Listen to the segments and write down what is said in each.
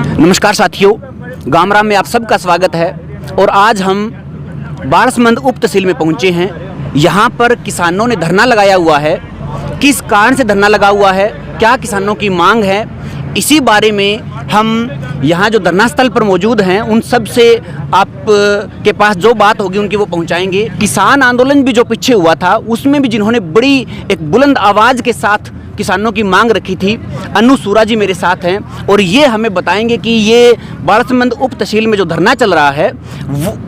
नमस्कार साथियों, गामराम में आप सबका स्वागत है। और आज हम बारसमंद उप तहसील में पहुंचे हैं। यहाँ पर किसानों ने धरना लगाया हुआ है। किस कारण से धरना लगा हुआ है, क्या किसानों की मांग है, इसी बारे में हम यहाँ जो धरना स्थल पर मौजूद हैं उन सब से आप के पास जो बात होगी उनकी वो पहुँचाएंगे। किसान आंदोलन भी जो पीछे हुआ था उसमें भी जिन्होंने बड़ी एक बुलंद आवाज़ के साथ किसानों की मांग रखी थी, अनु सूरा जी मेरे साथ हैं और ये हमें बताएंगे कि ये बारसमंद उप तहसील में जो धरना चल रहा है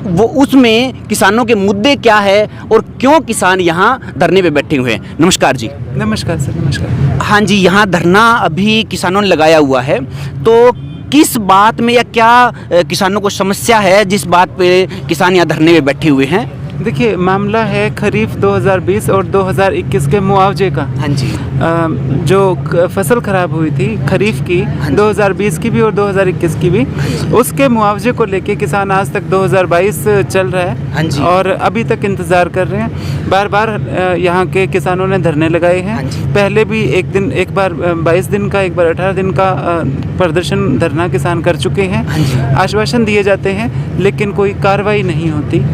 वो उसमें किसानों के मुद्दे क्या है और क्यों किसान यहाँ धरने पे बैठे हुए हैं। नमस्कार जी। नमस्कार सर। नमस्कार। हाँ जी, यहाँ धरना अभी किसानों ने लगाया हुआ है, तो किस बात में या क्या किसानों को समस्या है जिस बात पे किसान यहाँ धरने में बैठे हुए हैं? देखिए, मामला है खरीफ 2020 और 2021 के मुआवजे का। हाँ जी। जो फसल खराब हुई थी खरीफ की, 2020 की भी और 2021 की भी, उसके मुआवजे को लेके किसान आज तक 2022 चल रहा है। हाँ जी। और अभी तक इंतज़ार कर रहे हैं। बार बार यहाँ के किसानों ने धरने लगाए हैं। हाँ जी। पहले भी एक बार 22 दिन का, एक बार 18 दिन का प्रदर्शन धरना किसान कर चुके हैं। हाँ जी। आश्वासन दिए जाते हैं लेकिन कोई कार्रवाई नहीं होती।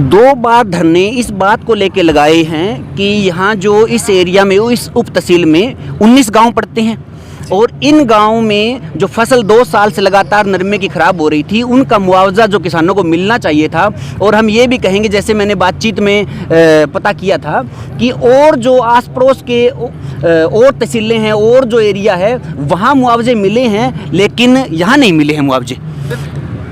2 बार धरने इस बात को लेके लगाए हैं कि यहाँ जो इस एरिया में, इस उप तहसील में 19 गांव पड़ते हैं और इन गांव में जो फसल 2 साल से लगातार नरमे की ख़राब हो रही थी उनका मुआवजा जो किसानों को मिलना चाहिए था। और हम ये भी कहेंगे, जैसे मैंने बातचीत में पता किया था कि और जो आस पड़ोस के और तहसीलें हैं और जो एरिया है वहाँ मुआवजे मिले हैं लेकिन यहाँ नहीं मिले हैं मुआवजे।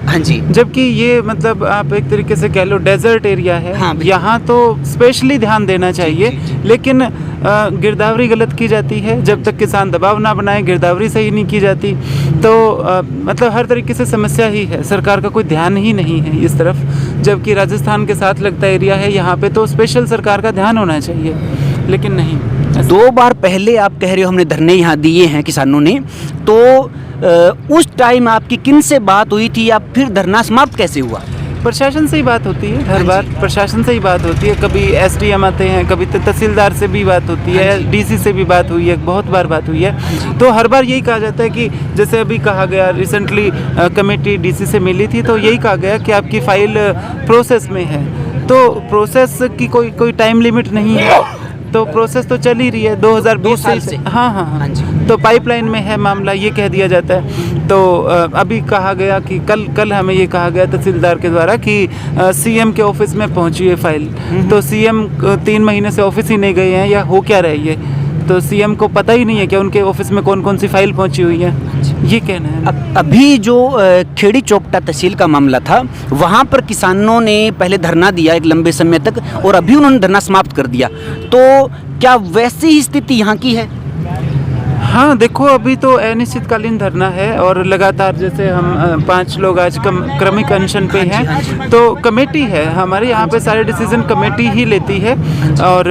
हाँ जी। जबकि ये मतलब आप एक तरीके से कह लो डेजर्ट एरिया है। हाँ, यहाँ तो स्पेशली ध्यान देना चाहिए। लेकिन गिरदावरी गलत की जाती है। जब तक किसान दबाव ना बनाए गिरदावरी सही नहीं की जाती। तो मतलब हर तरीके से समस्या ही है। सरकार का कोई ध्यान ही नहीं है इस तरफ, जबकि राजस्थान के साथ लगता एरिया है, यहाँ पे तो स्पेशल सरकार का ध्यान होना चाहिए, लेकिन नहीं। 2 बार पहले आप कह रहे हो हमने धरने यहाँ दिए हैं किसानों ने, तो उस टाइम आपकी किन से बात हुई थी या फिर धरना समाप्त कैसे हुआ? प्रशासन से ही बात होती है हर बार। प्रशासन से ही बात होती है। कभी एसडीएम आते हैं, कभी तहसीलदार से भी बात होती है, डीसी से भी बात हुई है, बहुत बार बात हुई है। तो हर बार यही कहा जाता है कि जैसे अभी कहा गया, रिसेंटली कमेटी डीसी से मिली थी तो यही कहा गया कि आपकी फाइल प्रोसेस में है। तो प्रोसेस की कोई टाइम लिमिट नहीं है, तो प्रोसेस तो चल ही रही है 2020 से। हाँ जी। तो पाइपलाइन में है मामला, ये कह दिया जाता है। तो अभी कहा गया कि कल हमें ये कहा गया तहसीलदार के द्वारा कि सीएम के ऑफिस में पहुंची है फाइल। तो सीएम 3 महीने से ऑफिस ही नहीं गए हैं, या हो क्या रही है, तो सीएम को पता ही नहीं है कि उनके ऑफिस में कौन कौन सी फाइल पहुंची हुई है, ये कहना है। अभी जो खेड़ी चोपटा तहसील का मामला था वहाँ पर किसानों ने पहले धरना दिया एक लंबे समय तक और अभी उन्होंने धरना समाप्त कर दिया, तो क्या वैसी ही स्थिति यहाँ की है? हाँ, देखो अभी तो अनिश्चितकालीन धरना है और लगातार जैसे हम 5 लोग आज क्रमिक अनशन पे हैं। तो कमेटी है हमारे यहाँ पे, सारे डिसीजन कमेटी ही लेती है। और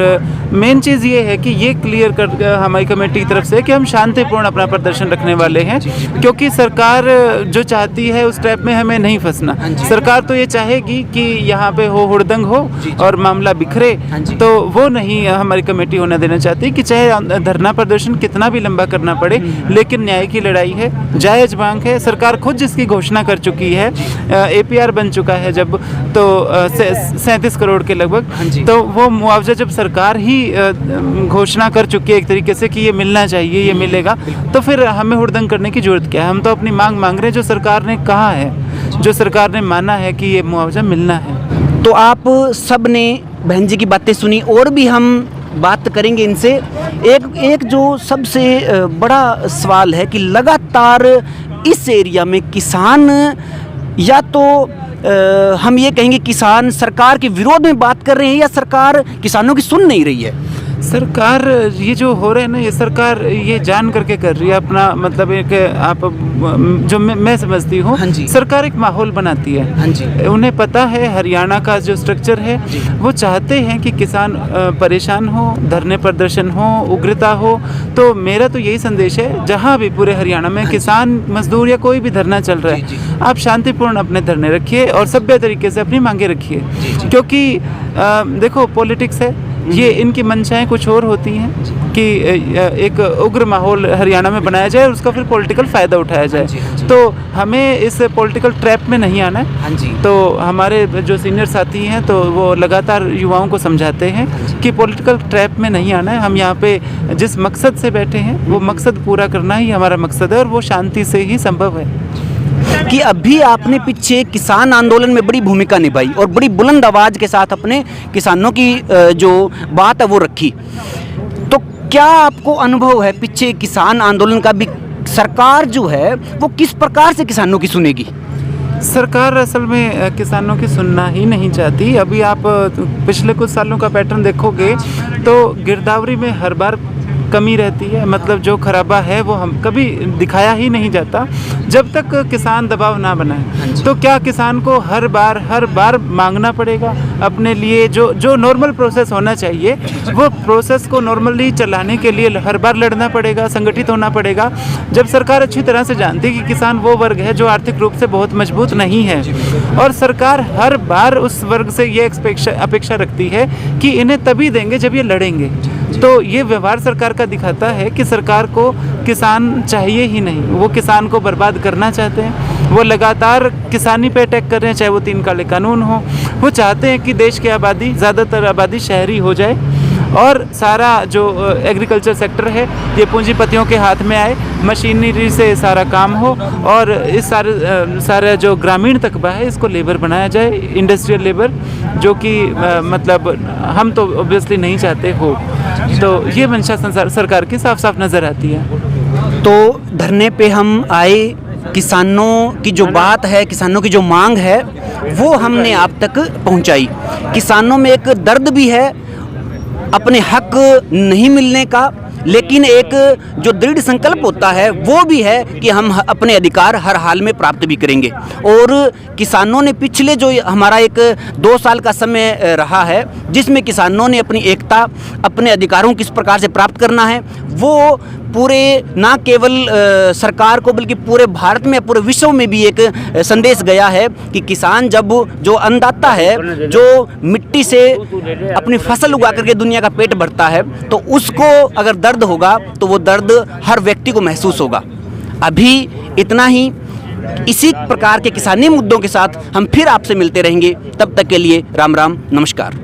मेन चीज़ ये है कि ये क्लियर कर हमारी कमेटी की तरफ से कि हम शांतिपूर्ण अपना प्रदर्शन रखने वाले हैं, क्योंकि सरकार जो चाहती है उस टाइप में हमें नहीं फंसना। सरकार तो ये चाहेगी कि यहाँ पे हो हुड़दंग हो और मामला बिखरे, तो वो नहीं हमारी कमेटी होने देना चाहती। कि चाहे धरना प्रदर्शन कितना भी लंबा करना पड़े, लेकिन न्याय की लड़ाई है, जायज मांग है। सरकार खुद जिसकी घोषणा कर चुकी है, एपीआर बन चुका है जब, तो 37 करोड़ के लगभग। तो वो मुआवजा जब सरकार ही घोषणा कर चुकी है एक तरीके से कि ये मिलना चाहिए, ये मिलेगा, तो फिर हमें हुड़दंग करने की जरूरत क्या है? हम तो अपनी मांग मांग रहे हैं जो सरकार ने कहा है, जो सरकार ने माना है कि ये मुआवजा मिलना है। तो आप सब ने बहन जी की बातें सुनी और भी हम बात करेंगे इनसे। एक जो सबसे बड़ा सवाल है कि लगातार इस एरिया में किसान, या तो हम ये कहेंगे किसान सरकार के विरोध में बात कर रहे हैं या सरकार किसानों की सुन नहीं रही है। सरकार ये जो हो रहा है ना, ये सरकार ये जान करके कर रही है अपना, मतलब एक आप जो मैं समझती हूँ, सरकार एक माहौल बनाती है। हाँ जी। उन्हें पता है हरियाणा का जो स्ट्रक्चर है, वो चाहते हैं कि किसान परेशान हो, धरने प्रदर्शन हो, उग्रता हो। तो मेरा तो यही संदेश है, जहाँ भी पूरे हरियाणा में किसान मजदूर या कोई भी धरना चल रहा है, आप शांतिपूर्ण अपने धरने रखिए और सभ्य तरीके से अपनी मांगे रखिए। क्योंकि देखो पॉलिटिक्स है, ये इनकी मंशाएं कुछ और होती हैं कि एक उग्र माहौल हरियाणा में बनाया जाए और उसका फिर पॉलिटिकल फ़ायदा उठाया जाए। तो हमें इस पॉलिटिकल ट्रैप में नहीं आना है। हाँ जी। तो हमारे जो सीनियर साथी हैं तो वो लगातार युवाओं को समझाते हैं कि पॉलिटिकल ट्रैप में नहीं आना है। हम यहाँ पे जिस मकसद से बैठे हैं वो मकसद पूरा करना ही हमारा मकसद है और वो शांति से ही संभव है। कि अभी आपने पीछे किसान आंदोलन में बड़ी भूमिका निभाई और बड़ी बुलंद आवाज़ के साथ अपने किसानों की जो बात है वो रखी, तो क्या आपको अनुभव है पीछे किसान आंदोलन का भी? सरकार जो है वो किस प्रकार से किसानों की सुनेगी? सरकार असल में किसानों की सुनना ही नहीं चाहती। अभी आप पिछले कुछ सालों का पैटर्न देखोगे तो गिरदावरी में हर बार कमी रहती है, मतलब जो खराबा है वो हम कभी दिखाया ही नहीं जाता जब तक किसान दबाव ना बनाए। तो क्या किसान को हर बार मांगना पड़ेगा अपने लिए जो नॉर्मल प्रोसेस होना चाहिए, वो प्रोसेस को नॉर्मली चलाने के लिए हर बार लड़ना पड़ेगा, संगठित होना पड़ेगा, जब सरकार अच्छी तरह से जानती है कि किसान वो वर्ग है जो आर्थिक रूप से बहुत मजबूत नहीं है और सरकार हर बार उस वर्ग से ये अपेक्षा रखती है कि इन्हें तभी देंगे जब ये लड़ेंगे। तो ये व्यवहार सरकार का दिखाता है कि सरकार को किसान चाहिए ही नहीं, वो किसान को बर्बाद करना चाहते हैं। वो लगातार किसानी पे अटैक कर रहे हैं, चाहे वो 3 काले कानून हो। वो चाहते हैं कि देश की आबादी, ज़्यादातर आबादी शहरी हो जाए और सारा जो एग्रीकल्चर सेक्टर है ये पूंजीपतियों के हाथ में आए, मशीनरी से सारा काम हो और इस सारे जो ग्रामीण तकबा है इसको लेबर बनाया जाए, इंडस्ट्रियल लेबर, जो कि मतलब हम तो ऑब्वियसली नहीं चाहते हो। तो ये मंशा सरकार की साफ साफ नज़र आती है। तो धरने पे हम आए, किसानों की जो बात है, किसानों की जो मांग है वो हमने आप तक पहुंचाई। किसानों में एक दर्द भी है अपने हक नहीं मिलने का, लेकिन एक जो दृढ़ संकल्प होता है वो भी है कि हम अपने अधिकार हर हाल में प्राप्त भी करेंगे। और किसानों ने पिछले जो हमारा एक 2 साल का समय रहा है जिसमें किसानों ने अपनी एकता, अपने अधिकारों किस प्रकार से प्राप्त करना है, वो पूरे ना केवल सरकार को बल्कि पूरे भारत में, पूरे विश्व में भी एक संदेश गया है कि किसान जब जो अन्नदाता है, जो मिट्टी से अपनी फसल उगा करके दुनिया का पेट भरता है, तो उसको अगर दर्द होगा तो वो दर्द हर व्यक्ति को महसूस होगा। अभी इतना ही। इसी प्रकार के किसानी मुद्दों के साथ हम फिर आपसे मिलते रहेंगे। तब तक के लिए राम राम, नमस्कार।